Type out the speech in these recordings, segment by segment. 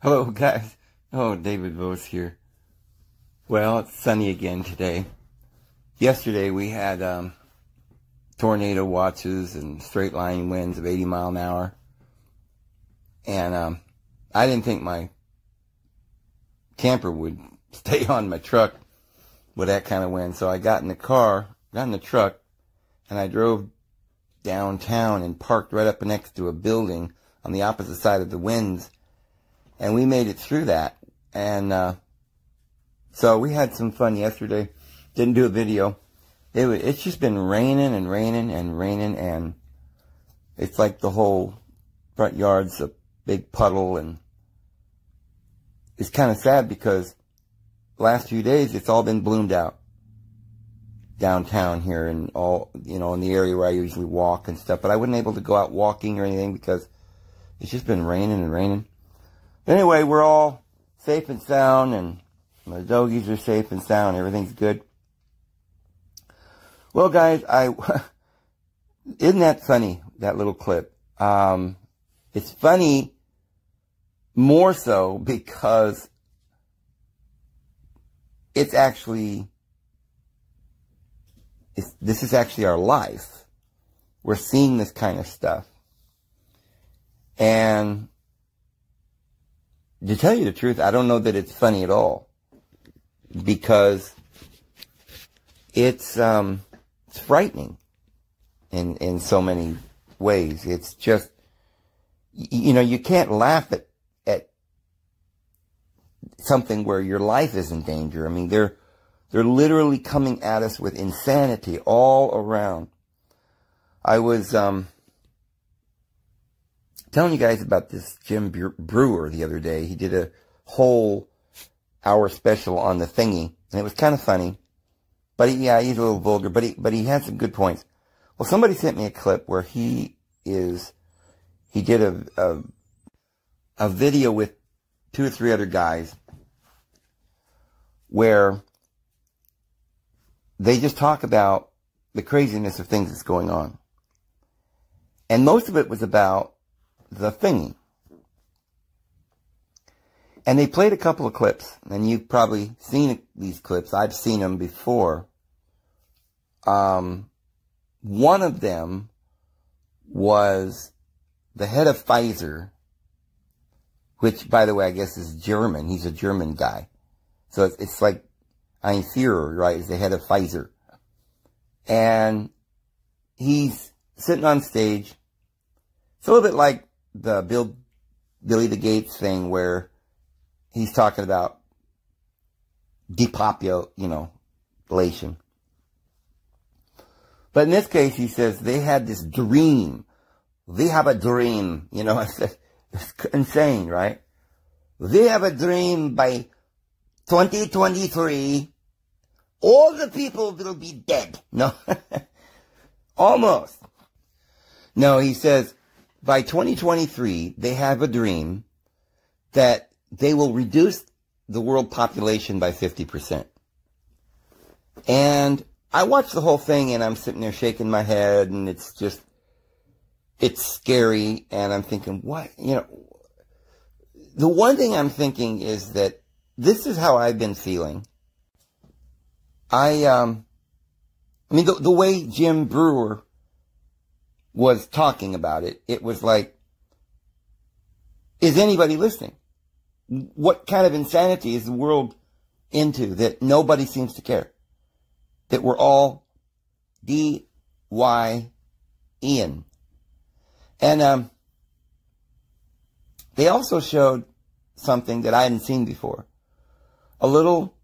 Hello, guys. Oh, David Vos here. Well, it's sunny again today. Yesterday we had tornado watches and straight line winds of 80 mile an hour. And I didn't think my camper would stay on my truck with that kind of wind. So I got in the truck, and I drove downtown and parked right up next to a building on the opposite side of the winds. And we made it through that. And so we had some fun yesterday. Didn't do a video. It's just been raining and raining and raining. And it's like the whole front yard's a big puddle. And it's kind of sad because the last few days it's all been bloomed out downtown here and all, in the area where I usually walk and stuff. But I wasn't able to go out walking or anything because it's just been raining and raining. Anyway, we're all safe and sound, and my doggies are safe and sound. Everything's good. Well, guys, isn't that funny, that little clip? It's funny more so because this is actually our life. We're seeing this kind of stuff. And to tell you the truth, I don't know that it's funny at all, because it's frightening in so many ways. It's just, you can't laugh at something where your life is in danger. I mean, they're literally coming at us with insanity all around. I was telling you guys about this Jim Brewer the other day. He did a whole hour special on the thingy, and it was kind of funny. But he's a little vulgar, but he had some good points. Well, somebody sent me a clip where he did a video with 2 or 3 other guys where they just talk about the craziness of things that's going on. And most of it was about the thingy. And they played a couple of clips, and you've probably seen these clips. I've seen them before. One of them was the head of Pfizer, which, by the way, I guess is German. He's a German guy. So it's like Ein Führer, right? He's the head of Pfizer. And he's sitting on stage. It's a little bit like the Billy the Gates thing where he's talking about depopulation. But in this case, he says they had this dream. We have a dream. It's insane, right? We have a dream by 2023, all the people will be dead. No, almost. No, he says, by 2023, they have a dream that they will reduce the world population by 50%. And I watched the whole thing, and I'm sitting there shaking my head, and it's scary, and I'm thinking, what? The one thing I'm thinking is that this is how I've been feeling. The way Jim Brewer was talking about it, it was like, is anybody listening? What kind of insanity is the world into that nobody seems to care? That we're all D-Y-N. And they also showed something that I hadn't seen before. A little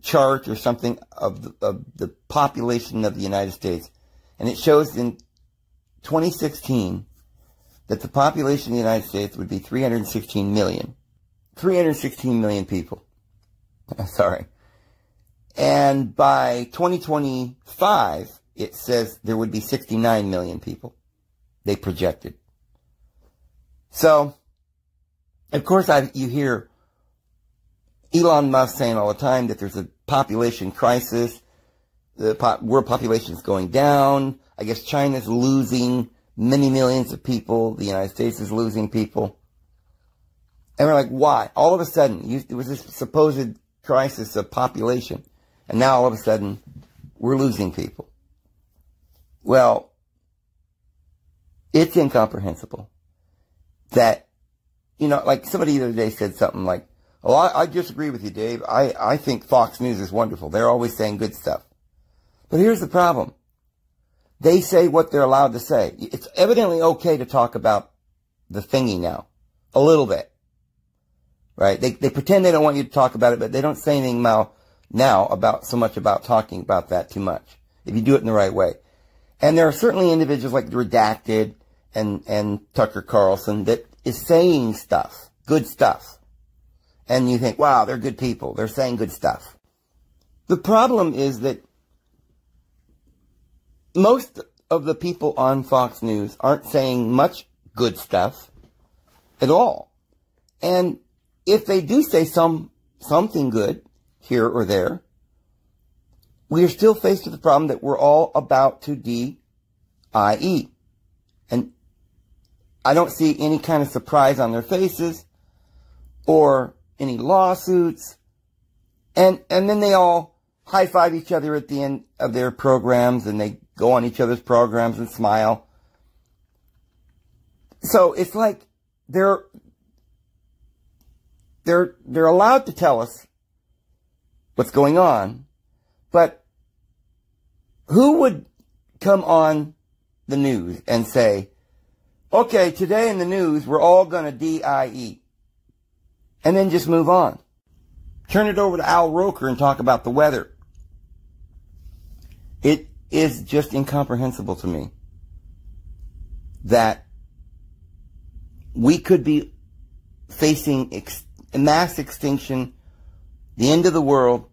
chart or something of the population of the United States. And it shows in 2016 that the population of the United States would be 316 million. 316 million people. Sorry. And by 2025, it says there would be 69 million people. They projected. So, of course, you hear Elon Musk saying all the time that there's a population crisis. The world population is going down. I guess China's losing many millions of people. The United States is losing people. And we're like, why? All of a sudden, it was this supposed crisis of population. And now all of a sudden, we're losing people. Well, it's incomprehensible that, you know, like somebody the other day said something like, oh, I disagree with you, Dave. I think Fox News is wonderful. They're always saying good stuff. But here's the problem. They say what they're allowed to say. It's evidently okay to talk about the thingy now. A little bit. Right? They pretend they don't want you to talk about it, but they don't say anything now about so much about talking about that too much. If you do it in the right way. And there are certainly individuals like Redacted and Tucker Carlson that is saying stuff. Good stuff. And you think, wow, they're good people. They're saying good stuff. The problem is that most of the people on Fox News aren't saying much good stuff at all. And if they do say something good here or there, we are still faced with the problem that we're all about to die. And I don't see any kind of surprise on their faces or any lawsuits. And then they all high-five each other at the end of their programs, and they go on each other's programs and smile. So it's like they're allowed to tell us what's going on, but who would come on the news and say, okay, today in the news, we're all going to die, and then just move on? Turn it over to Al Roker and talk about the weather. It is just incomprehensible to me that we could be facing mass extinction, the end of the world.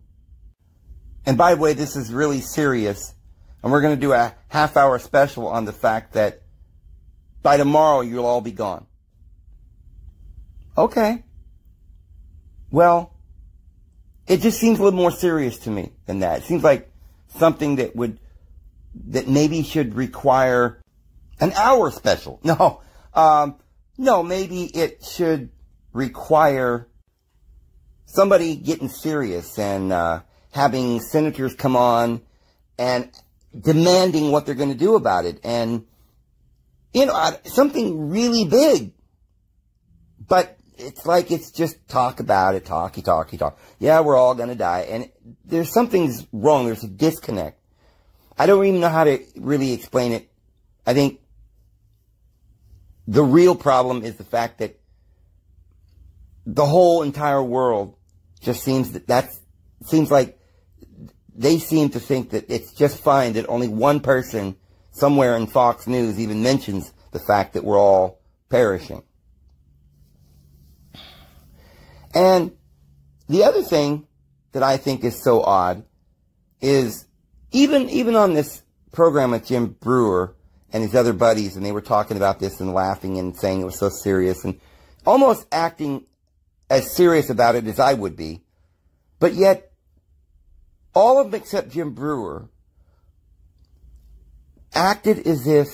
And by the way, this is really serious. And we're going to do a half-hour special on the fact that by tomorrow you'll all be gone. Okay. Well, it just seems a little more serious to me than that. It seems like something that maybe should require an hour special. No, maybe it should require somebody getting serious and having senators come on and demanding what they're going to do about it. And, you know, something really big. But it's like it's just talk about it, talk. Yeah, we're all going to die. And there's something's wrong. There's a disconnect. I don't even know how to really explain it. I think the real problem is the fact that the whole entire world just seems like they seem to think that it's just fine that only one person somewhere in Fox News even mentions the fact that we're all perishing. And the other thing that I think is so odd is even on this program with Jim Brewer and his other buddies, and they were talking about this and laughing and saying it was so serious and almost acting as serious about it as I would be. But yet, all of them except Jim Brewer acted as if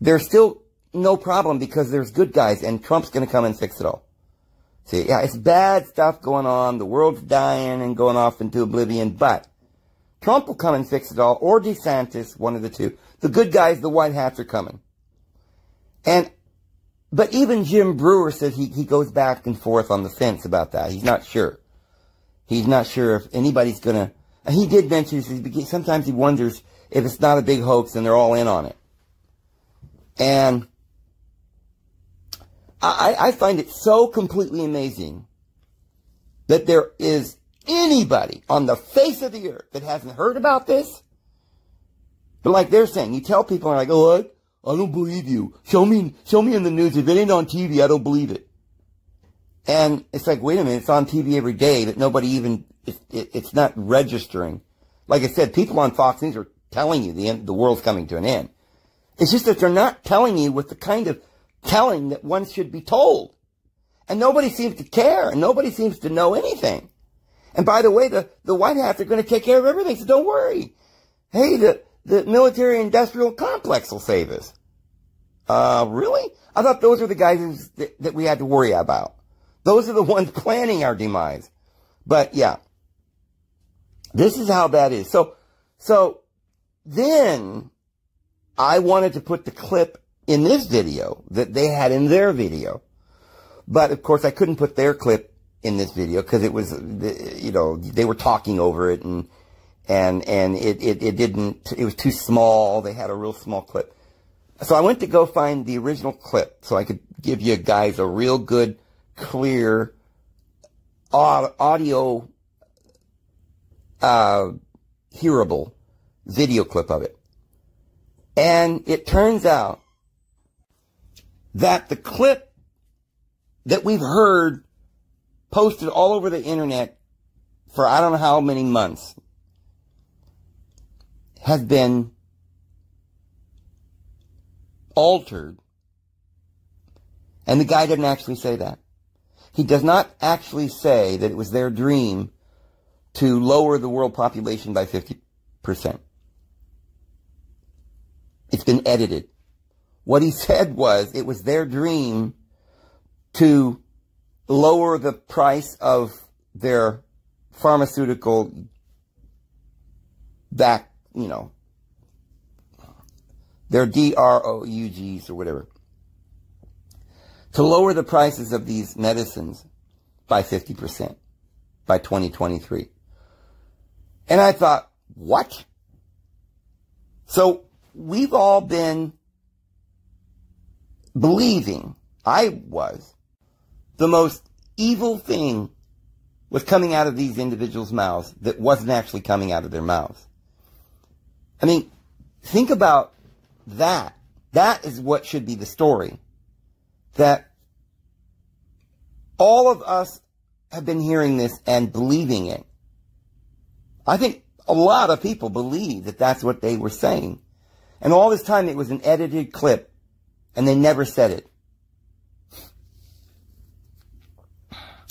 there's still no problem because there's good guys and Trump's going to come and fix it all. See, yeah, it's bad stuff going on. The world's dying and going off into oblivion, but Trump will come and fix it all, or DeSantis, one of the two. The good guys, the white hats, are coming. But even Jim Brewer says he goes back and forth on the fence about that. He's not sure. He's not sure if anybody's going to... And he did mention, sometimes he wonders if it's not a big hoax and they're all in on it. And I find it so completely amazing that there is anybody on the face of the earth that hasn't heard about this. But like they're saying, you tell people, and they're like, oh, I don't believe you. Show me in the news. If it ain't on TV, I don't believe it. And it's like, wait a minute, it's on TV every day, but nobody even, it's not registering. Like I said, people on Fox News are telling you the world's coming to an end. It's just that they're not telling you with the kind of telling that one should be told. And nobody seems to care, and nobody seems to know anything. And by the way, the white hats are going to take care of everything, so don't worry. Hey, the the military-industrial complex will save us. Really? I thought those were the guys that we had to worry about. Those are the ones planning our demise. But yeah, this is how that is. So then I wanted to put the clip in this video that they had in their video. But of course I couldn't put their clip in this video because it was, you know, they were talking over it and it was too small. They had a real small clip. So I went to go find the original clip so I could give you guys a real good, clear audio hearable video clip of it. And it turns out that the clip that we've heard posted all over the internet for I don't know how many months has been altered. And the guy didn't actually say that. He does not actually say that it was their dream to lower the world population by 50%. It's been edited. What he said was it was their dream to lower the price of their pharmaceutical their DROUGs or whatever. To lower the prices of these medicines by 50% by 2023. And I thought, what? So we've all been believing, I was, the most evil thing was coming out of these individuals' mouths that wasn't actually coming out of their mouths. I mean, think about that. That is what should be the story. That all of us have been hearing this and believing it. I think a lot of people believe that that's what they were saying. And all this time it was an edited clip and they never said it.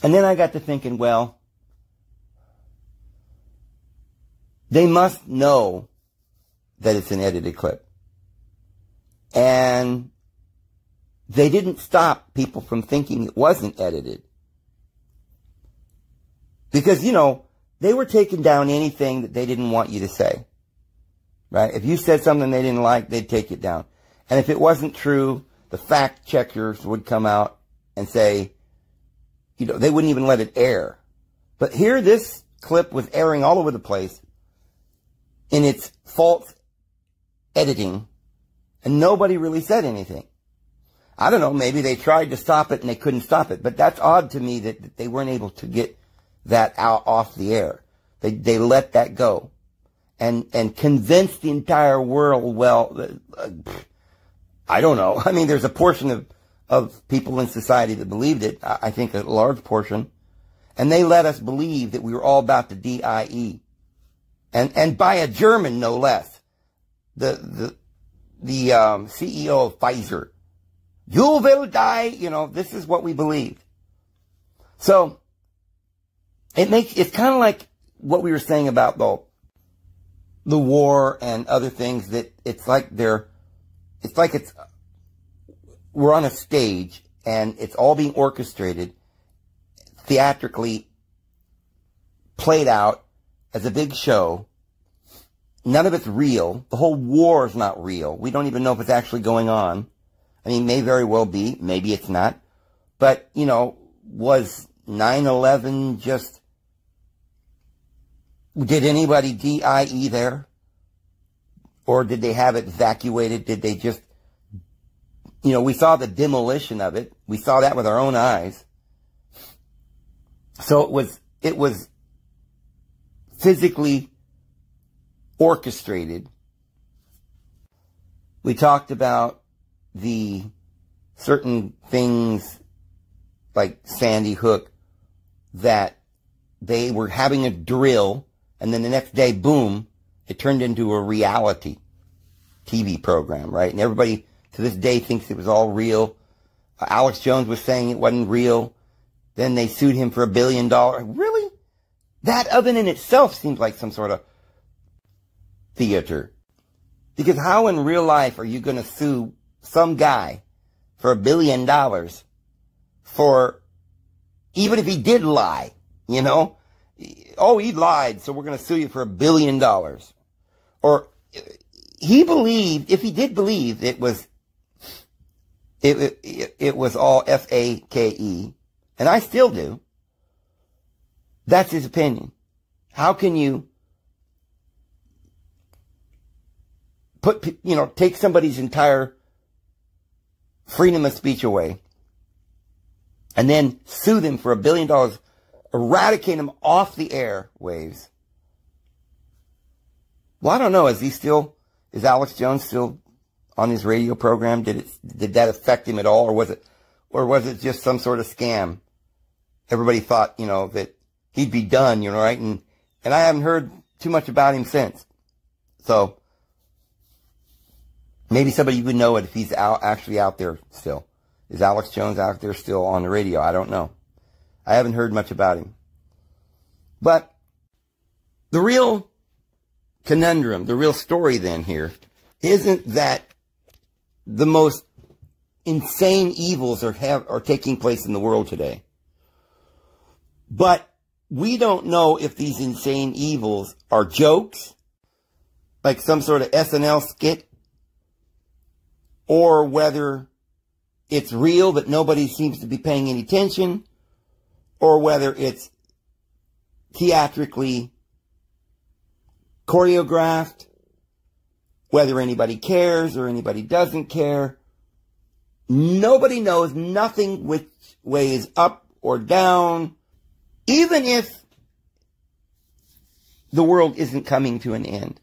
And then I got to thinking, well, they must know that it's an edited clip. And they didn't stop people from thinking it wasn't edited. Because, you know, they were taking down anything that they didn't want you to say. Right? If you said something they didn't like, they'd take it down. And if it wasn't true, the fact checkers would come out and say, you know, they wouldn't even let it air. But here this clip was airing all over the place in its false editing, and nobody really said anything. I don't know, maybe they tried to stop it and they couldn't stop it, but that's odd to me that they weren't able to get that out off the air. They let that go and convinced the entire world, well, I don't know. I mean, there's a portion of people in society that believed it, I think a large portion, and they let us believe that we were all about the DIE. And by a German, no less. The CEO of Pfizer. You will die, you know, this is what we believed. So, it's kind of like what we were saying about the war and other things, that it's like we're on a stage and it's all being orchestrated, theatrically played out as a big show. None of it's real. The whole war is not real. We don't even know if it's actually going on. I mean, may very well be. Maybe it's not. But, you know, was 9/11 just... Did anybody DIE there? Or did they have it evacuated? Did they just... You know, we saw the demolition of it. We saw that with our own eyes. So it was physically orchestrated. We talked about the certain things like Sandy Hook, that they were having a drill and then the next day, boom, it turned into a reality TV program, right? And everybody to this day thinks it was all real. Alex Jones was saying it wasn't real. Then they sued him for $1 billion. Really? That oven in itself seems like some sort of theater. Because how in real life are you going to sue some guy for $1 billion for, even if he did lie, you know? Oh, he lied, so we're going to sue you for $1 billion. Or he believed, if he did believe it was all F-A-K-E, and I still do, that's his opinion. How can you take somebody's entire freedom of speech away and then sue them for $1 billion, eradicate them off the airwaves? Well, I don't know. Is Alex Jones still on his radio program? Did that affect him at all, or was it just some sort of scam? Everybody thought, that he'd be done, right? And I haven't heard too much about him since. So maybe somebody would know it if he's actually out there still. Is Alex Jones out there still on the radio? I don't know. I haven't heard much about him. But the real conundrum, the real story then here, isn't that the most insane evils are taking place in the world today. But we don't know if these insane evils are jokes, like some sort of SNL skit, or whether it's real but nobody seems to be paying any attention, or whether it's theatrically choreographed, whether anybody cares or anybody doesn't care. Nobody knows. Nothing which way is up or down. Even if the world isn't coming to an end.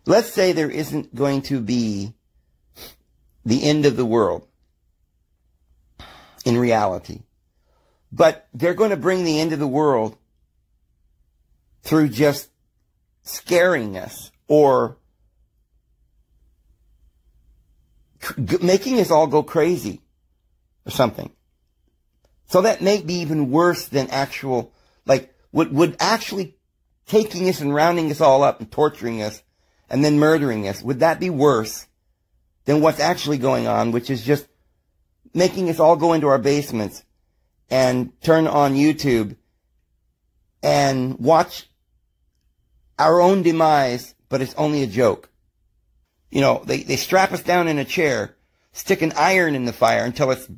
Let's say there isn't going to be the end of the world in reality. But they're going to bring the end of the world through just scaring us or making us all go crazy or something. So that may be even worse than actual, would actually taking us and rounding us all up and torturing us and then murdering us, would that be worse than what's actually going on, which is just making us all go into our basements and turn on YouTube and watch our own demise, but it's only a joke. They strap us down in a chair, stick an iron in the fire until it's,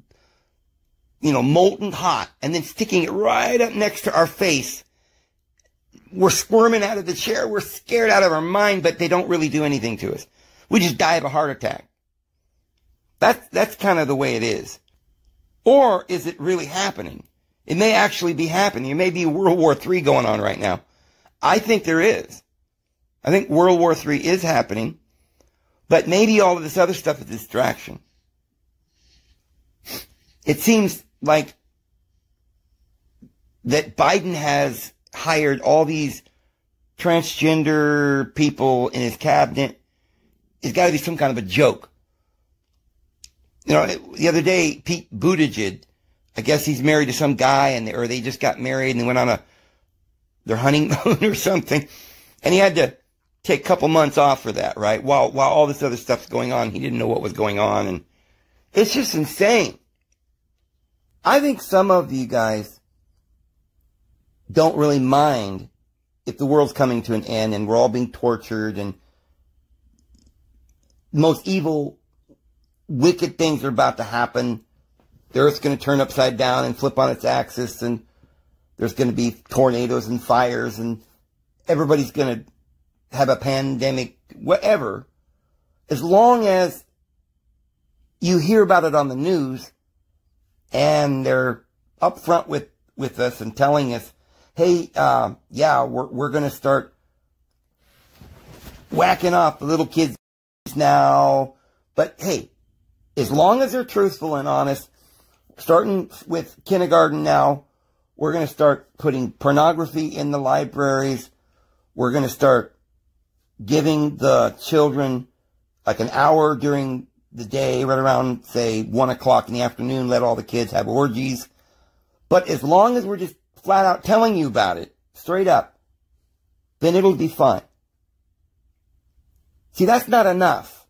molten hot, and then sticking it right up next to our face. We're squirming out of the chair. We're scared out of our mind, but they don't really do anything to us. We just die of a heart attack. That's kind of the way it is. Or is it really happening? It may actually be happening. There may be World War III going on right now. I think there is. I think World War III is happening. But maybe all of this other stuff is a distraction. It seems like that Biden has hired all these transgender people in his cabinet. It's got to be some kind of a joke. The other day, Pete Buttigieg, I guess he's married to some guy, or they just got married and they went on their honeymoon or something. And he had to take a couple months off for that, right? While all this other stuff's going on, he didn't know what was going on. And it's just insane. I think some of you guys don't really mind if the world's coming to an end and we're all being tortured and the most evil, wicked things are about to happen. The earth's going to turn upside down and flip on its axis, and there's going to be tornadoes and fires, and everybody's going to have a pandemic, whatever. As long as you hear about it on the news and they're upfront with us and telling us, hey, we're going to start whacking off the little kids now. But hey, as long as they're truthful and honest, starting with kindergarten now, we're going to start putting pornography in the libraries. We're going to start giving the children like an hour during the day, right around, say, 1 o'clock in the afternoon, let all the kids have orgies. But as long as we're just flat out telling you about it, straight up, then it'll be fine. See, that's not enough.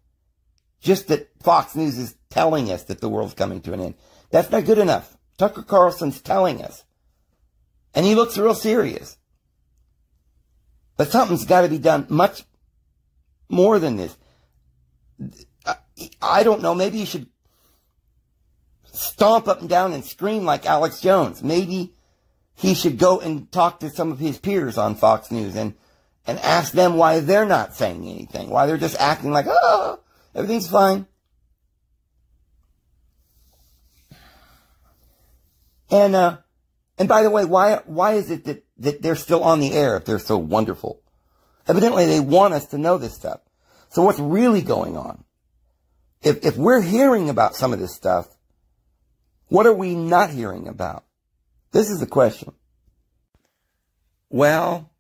Just that Fox News is telling us that the world's coming to an end. That's not good enough. Tucker Carlson's telling us. And he looks real serious. But something's got to be done much more than this. I don't know. Maybe you should stomp up and down and scream like Alex Jones. Maybe he should go and talk to some of his peers on Fox News and ask them why they're not saying anything. Why they're just acting like, oh, everything's fine. And by the way, why is it that they're still on the air if they're so wonderful? Evidently, they want us to know this stuff. So what's really going on? If we're hearing about some of this stuff, what are we not hearing about? This is the question. Well,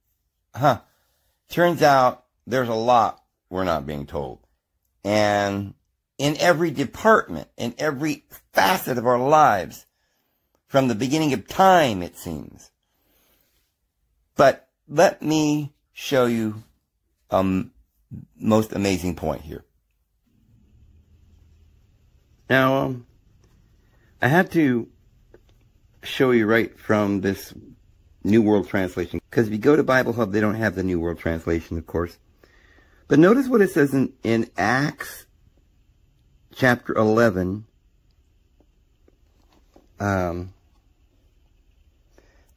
turns out there's a lot we're not being told. And in every department, in every facet of our lives, from the beginning of time, it seems. But let me show you a most amazing point here. Now, I had to show you right from this New World Translation, because if you go to Bible Hub, they don't have the New World Translation, of course. But notice what it says in Acts chapter 11.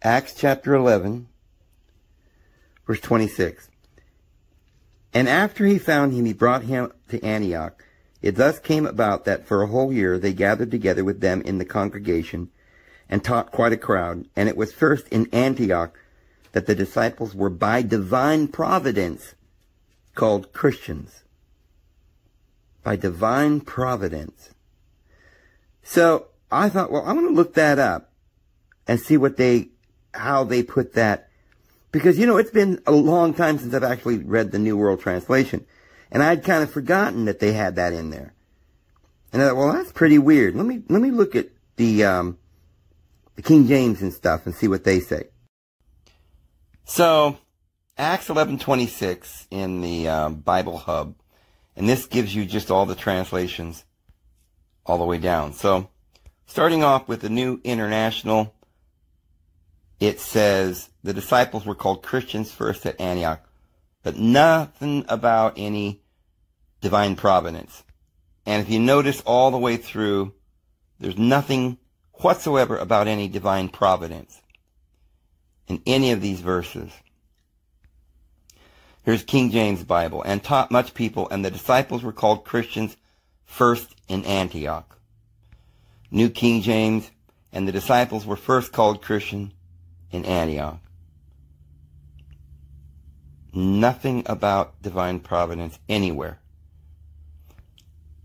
Acts chapter 11, verse 26. And after he found him, he brought him to Antioch. It thus came about that for a whole year they gathered together with them in the congregation and taught quite a crowd. And it was first in Antioch that the disciples were by divine providence called Christians. By divine providence. So I thought, well, I'm going to look that up and see how they put that. Because, it's been a long time since I've actually read the New World Translation. And I'd kind of forgotten that they had that in there. And I thought, well, that's pretty weird. Let me look at the King James and stuff and see what they say. So, Acts 11:26 in the Bible Hub. And this gives you just all the translations all the way down. So, starting off with the New International, it says, the disciples were called Christians first at Antioch, but nothing about any divine providence. And if you notice all the way through, there's nothing whatsoever about any divine providence in any of these verses. Here's King James Bible. And taught much people, and the disciples were called Christians first in Antioch. New King James, and the disciples were first called Christian in Antioch. Nothing about divine providence anywhere.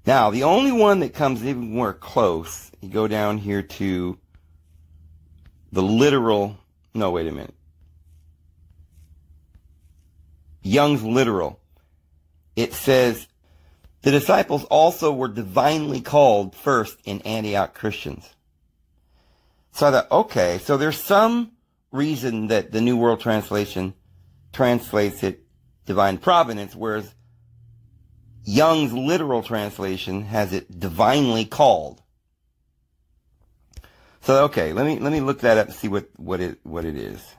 Now, the only one that comes even more close, you go down here to the literal, no, wait a minute. Young's literal. It says, the disciples also were divinely called first in Antioch Christians. So I thought, okay, so there's some reason that the New World Translation translates it divine providence, whereas Young's literal translation has it divinely called. So okay, let me look that up and see what it is.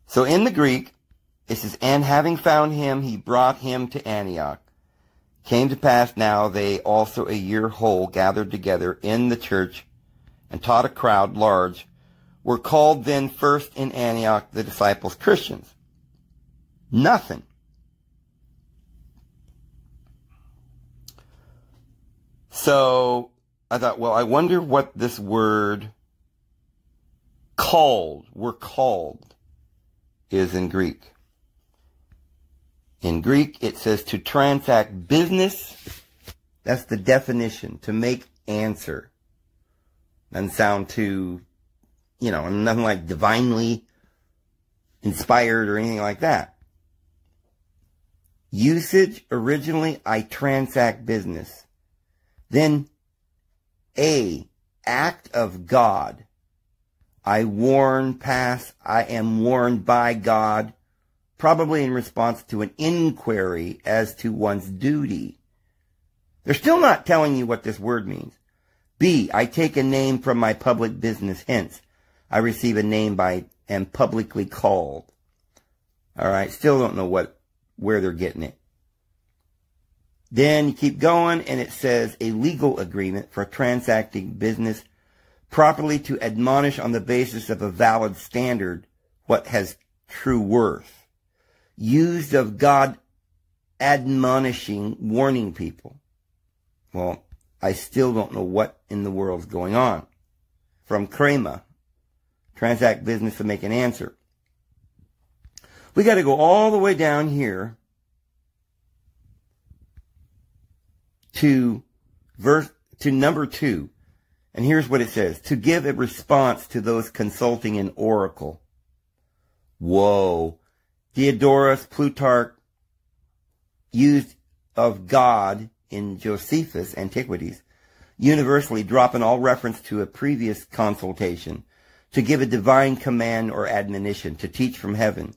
So in the Greek, it says, and having found him, he brought him to Antioch. Came to pass now they also a year whole gathered together in the church and taught a crowd large, were called then first in Antioch the disciples Christians. Nothing. So I thought, well, I wonder what this word we're called, is in Greek. In Greek, it says to transact business. That's the definition. To make answer. Doesn't sound too, nothing like divinely inspired or anything like that. Usage, originally, I transact business. Then, act of God. I warn, past, I am warned by God probably in response to an inquiry as to one's duty. They're still not telling you what this word means. B, I take a name from my public business, hence I receive a name by am publicly called. All right, still don't know where they're getting it. Then you keep going, and it says a legal agreement for transacting business properly to admonish on the basis of a valid standard what has true worth. Used of God admonishing, warning people. Well, I still don't know what in the world's going on. From Krema, transact business to make an answer. We got to go all the way down here to number 2. And here's what it says. To give a response to those consulting an oracle. Whoa. Diodorus, Plutarch, used of God in Josephus' Antiquities, universally dropping all reference to a previous consultation, to give a divine command or admonition, to teach from heaven,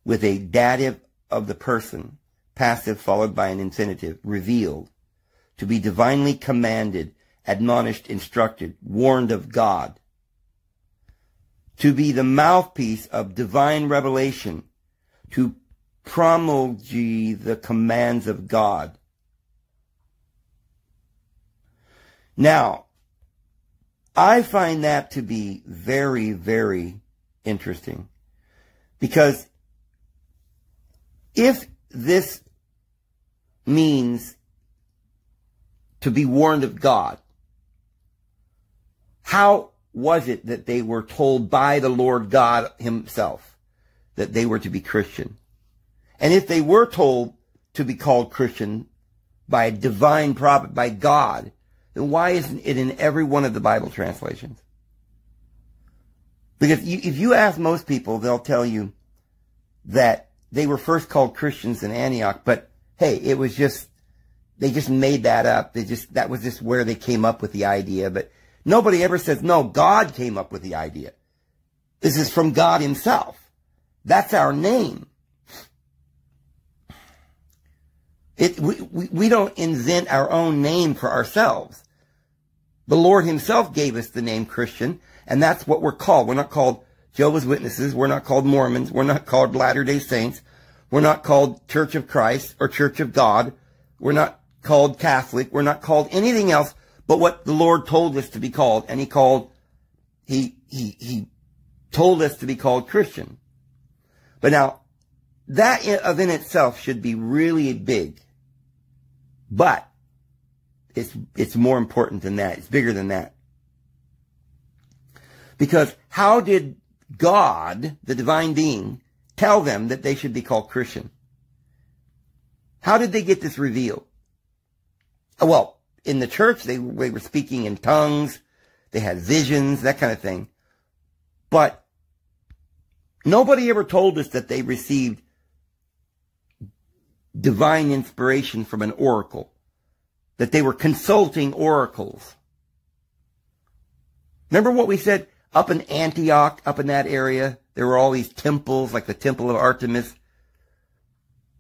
with a dative of the person, passive followed by an infinitive, revealed, to be divinely commanded, admonished, instructed, warned of God, to be the mouthpiece of divine revelation, to promulgate the commands of God. Now, I find that to be very, very interesting, because if this means to be warned of God, how was it that they were told by the Lord God himself that they were to be Christian? And if they were told to be called Christian by a divine prophet, by God, then why isn't it in every one of the Bible translations? Because if you ask most people, they'll tell you that they were first called Christians in Antioch, but hey, it was just, they just made that up. That was just where they came up with the idea. But nobody ever says, no, God came up with the idea. This is from God himself. That's our name. We don't invent our own name for ourselves. The Lord himself gave us the name Christian, and that's what we're called. We're not called Jehovah's Witnesses. We're not called Mormons. We're not called Latter-day Saints. We're not called Church of Christ or Church of God. We're not called Catholic. We're not called anything else but what the Lord told us to be called. And he told us to be called Christian. But now, that in itself should be really big. But it's more important than that. It's bigger than that. Because how did God, the divine being, tell them that they should be called Christian? How did they get this revealed? Well, in the church, they were speaking in tongues. They had visions, that kind of thing. But nobody ever told us that they received divine inspiration from an oracle, that they were consulting oracles. Remember what we said? Up in Antioch, up in that area, there were all these temples, like the Temple of Artemis,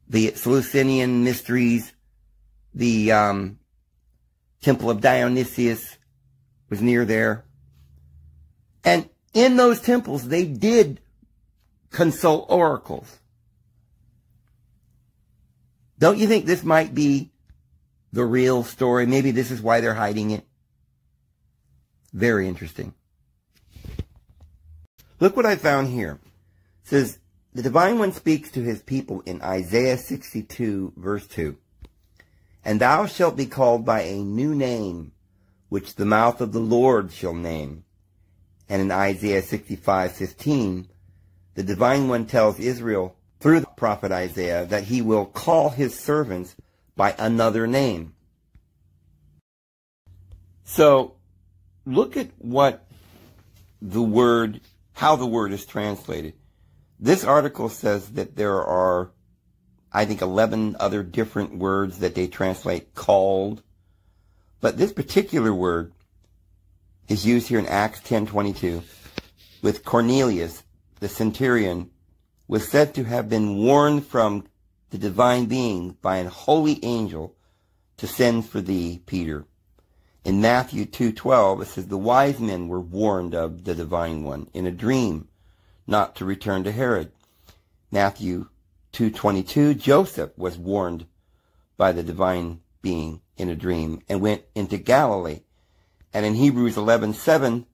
the Seleucidian mysteries, the Temple of Dionysius was near there. And in those temples, they did consult oracles. Don't you think this might be the real story? Maybe this is why they're hiding it. Very interesting. Look what I found here. It says, the Divine One speaks to his people in Isaiah 62, verse 2. And thou shalt be called by a new name, which the mouth of the Lord shall name. And in Isaiah 65:15, the Divine One tells Israel through the prophet Isaiah that he will call his servants by another name. So, look at what the word, how the word is translated. This article says that there are, I think, 11 other different words that they translate called. But this particular word is used here in Acts 10:22 with Cornelius, the centurion, was said to have been warned from the divine being by an holy angel to send for thee, Peter. In Matthew 2:12, it says, the wise men were warned of the divine one in a dream not to return to Herod. Matthew 2:22, Joseph was warned by the divine being in a dream and went into Galilee. And in Hebrews 11:7,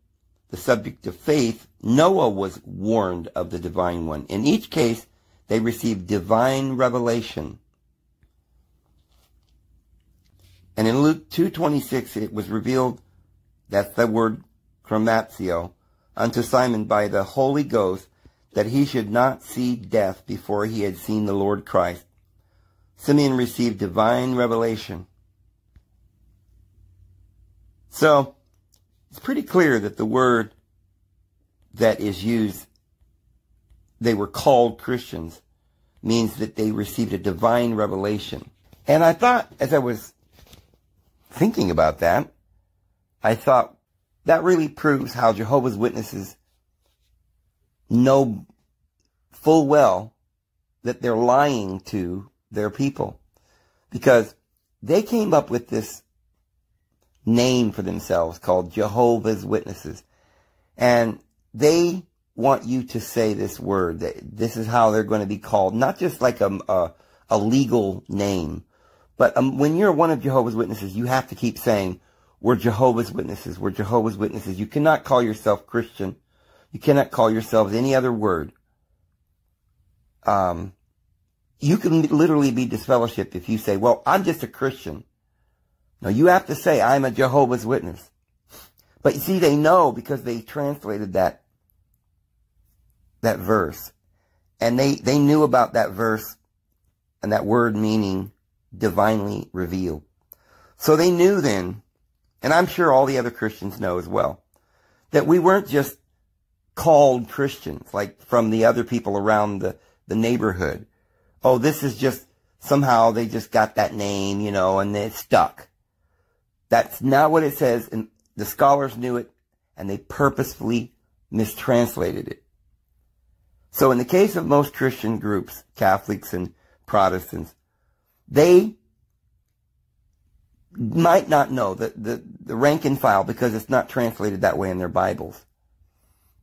the subject of faith, Noah was warned of the divine one. In each case, they received divine revelation. And in Luke 2:26, it was revealed, that's the word chromatio, unto Simon by the Holy Ghost, that he should not see death before he had seen the Lord Christ. Simeon received divine revelation. So, it's pretty clear that the word that is used, they were called Christians, means that they received a divine revelation. And I thought, as I was thinking about that, I thought that really proves how Jehovah's Witnesses know full well that they're lying to their people. Because they came up with this name for themselves called Jehovah's Witnesses. And they want you to say this word. This is how they're going to be called. Not just like a legal name. But when you're one of Jehovah's Witnesses, you have to keep saying, we're Jehovah's Witnesses. We're Jehovah's Witnesses. You cannot call yourself Christian. You cannot call yourselves any other word. You can literally be disfellowshipped if you say, well, I'm just a Christian. No, you have to say, I'm a Jehovah's Witness. But you see, they know because they translated that verse. And they knew about that verse and that word meaning divinely revealed. So they knew then, and I'm sure all the other Christians know as well, that we weren't just called Christians, like from the other people around the neighborhood. Oh, this is just, somehow they just got that name, you know, and it stuck. That's not what it says, and the scholars knew it, and they purposefully mistranslated it. So in the case of most Christian groups, Catholics and Protestants, they might not know the rank and file because it's not translated that way in their Bibles.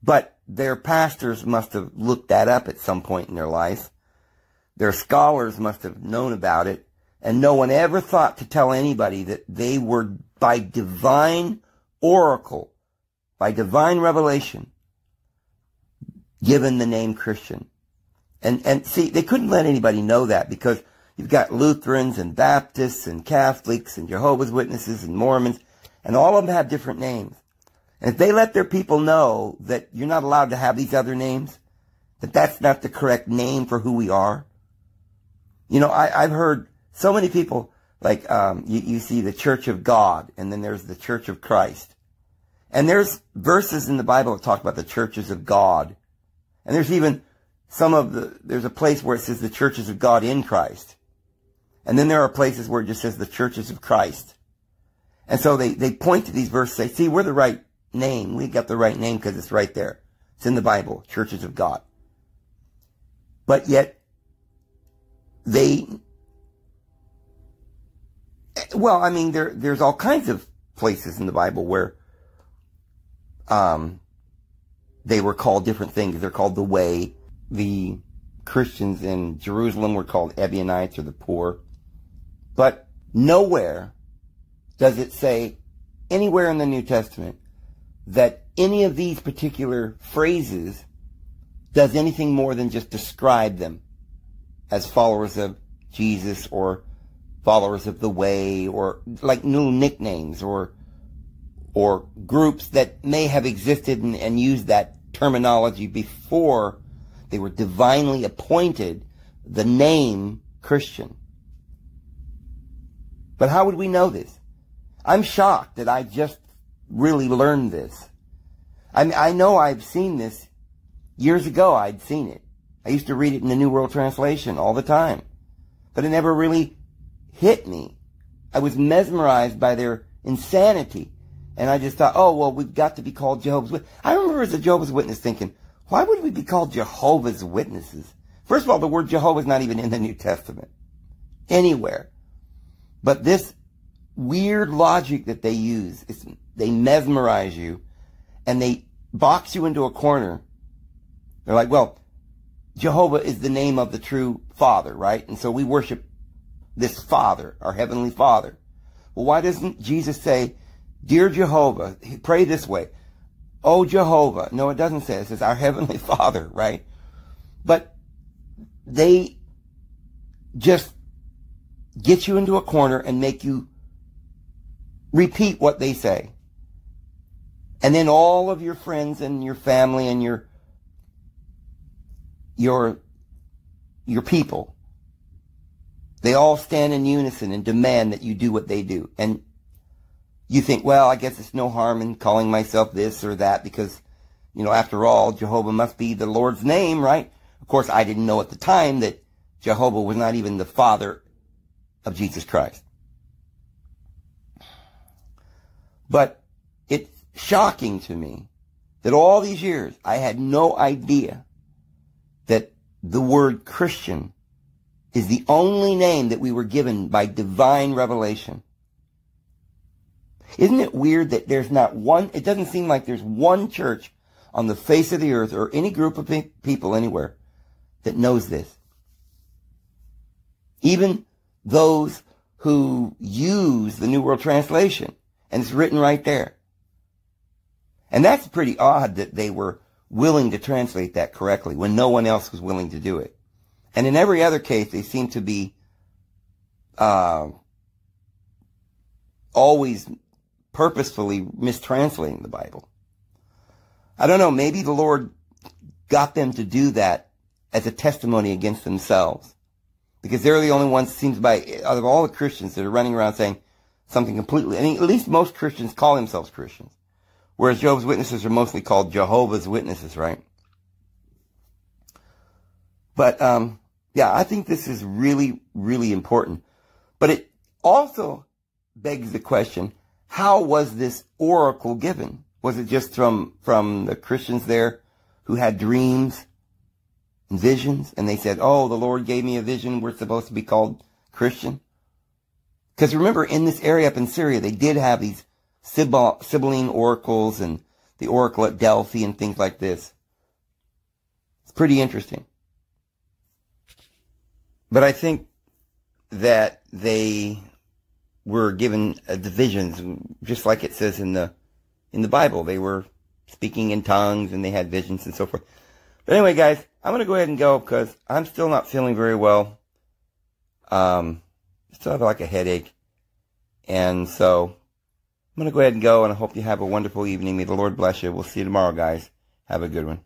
But their pastors must have looked that up at some point in their life. Their scholars must have known about it. And no one ever thought to tell anybody that they were, by divine oracle, by divine revelation, given the name Christian. And see, they couldn't let anybody know that because you've got Lutherans and Baptists and Catholics and Jehovah's Witnesses and Mormons, and all of them have different names. And if they let their people know that you're not allowed to have these other names, that that's not the correct name for who we are. You know, I've heard so many people, like, you see the Church of God, and then there's the Church of Christ. And there's verses in the Bible that talk about the churches of God. And there's even there's a place where it says the churches of God in Christ. And then there are places where it just says the churches of Christ. And so they point to these verses and say, see, we're the right name. We got the right name because it's right there. It's in the Bible, churches of God. But yet, well, I mean, there's all kinds of places in the Bible where they were called different things. They're called the Way. The Christians in Jerusalem were called Ebionites or the poor. But nowhere does it say anywhere in the New Testament that any of these particular phrases does anything more than just describe them as followers of Jesus or followers of the Way, or like little nicknames or groups that may have existed and used that terminology before they were divinely appointed the name Christian. But how would we know this? I'm shocked that I just really learned this. I know I've seen this years ago. I'd seen it. I used to read it in the New World Translation all the time. But it never really hit me. I was mesmerized by their insanity. And I just thought, oh, well, we've got to be called Jehovah's Witnesses. I remember as a Jehovah's Witness thinking, why would we be called Jehovah's Witnesses? First of all, the word Jehovah is not even in the New Testament anywhere. But this weird logic that they use, they mesmerize you and they box you into a corner. They're like, well, Jehovah is the name of the true Father, right? And so we worship this Father, our Heavenly Father. Well, why doesn't Jesus say, Dear Jehovah, pray this way, Oh Jehovah? No, it doesn't say it. It says our Heavenly Father, right? But they just get you into a corner and make you repeat what they say. And then all of your friends and your family and your people, they all stand in unison and demand that you do what they do. And you think, well, I guess it's no harm in calling myself this or that because, you know, after all, Jehovah must be the Lord's name, right? Of course, I didn't know at the time that Jehovah was not even the Father of Jesus Christ. But it's shocking to me that all these years I had no idea that the word Christian is the only name that we were given by divine revelation. Isn't it weird that there's not one, it doesn't seem like there's one church on the face of the earth or any group of people anywhere that knows this. Even those who use the New World Translation, and it's written right there. And that's pretty odd that they were willing to translate that correctly when no one else was willing to do it. And in every other case, they seem to be always purposefully mistranslating the Bible. I don't know, maybe the Lord got them to do that as a testimony against themselves. Because they're the only ones, it seems by, out of all the Christians that are running around saying something completely, I mean, at least most Christians call themselves Christians. Whereas Jehovah's Witnesses are mostly called Jehovah's Witnesses, right? But, yeah, I think this is really, really important. But it also begs the question, how was this oracle given? Was it just from the Christians there who had dreams and visions? And they said, oh, the Lord gave me a vision. We're supposed to be called Christian. Because remember, in this area up in Syria, they did have these Sibylline oracles and the oracle at Delphi and things like this. It's pretty interesting. But I think that they were given the visions, just like it says in the Bible. They were speaking in tongues and they had visions and so forth. But anyway, guys, I'm going to go ahead and go because I'm still not feeling very well. Still have like a headache. And so I'm going to go ahead and go, and I hope you have a wonderful evening. May the Lord bless you. We'll see you tomorrow, guys. Have a good one.